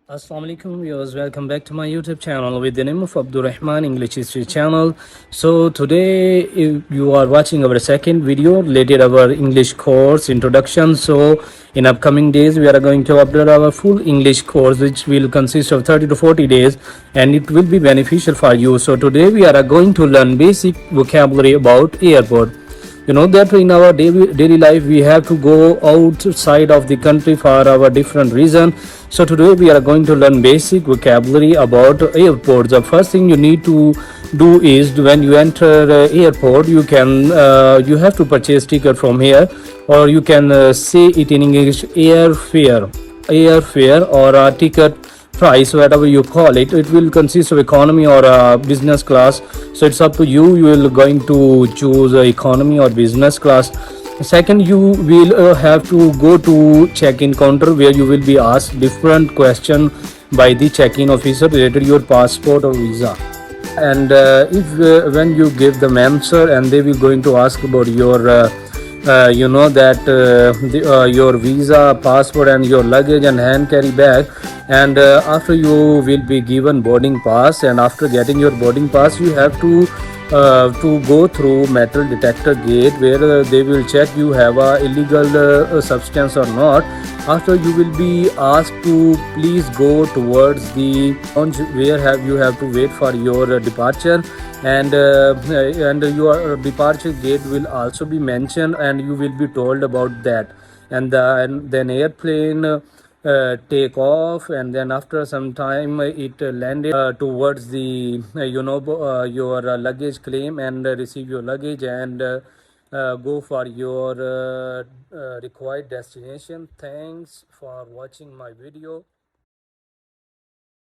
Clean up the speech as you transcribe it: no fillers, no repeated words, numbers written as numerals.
Assalamu alaikum viewers, welcome back to my YouTube channel with the name of Abdurrahman English History channel. So today if you are watching our second video related our English course introduction. So in upcoming days we are going to upload our full English course which will consist of 30 to 40 days and it will be beneficial for you. So today we are going to learn basic vocabulary about airport. You know that in our daily life we have to go outside of the country for our different reason. So today we are going to learn basic vocabulary about airports. The first thing you need to do is when you enter airport you have to purchase ticket from here, or you can say it in English airfare or a ticket price, whatever you call it. It will consist of economy or business class, so it's up to you. You will going to choose economy or business class. Second, you will have to go to check-in counter where you will be asked different question by the check-in officer related to your passport or visa. And if when you give them answer, and they will going to ask about your your visa, passport and your luggage and hand carry bag. And after you will be given boarding pass, and after getting your boarding pass you have to go through metal detector gate where they will check you have a illegal substance or not. After you will be asked to please go towards the lounge where you have to wait for your departure. And your departure gate will also be mentioned and you will be told about that. And then airplane take off, and then after some time it landed towards the your luggage claim and receive your luggage and go for your required destination. Thanks for watching my video.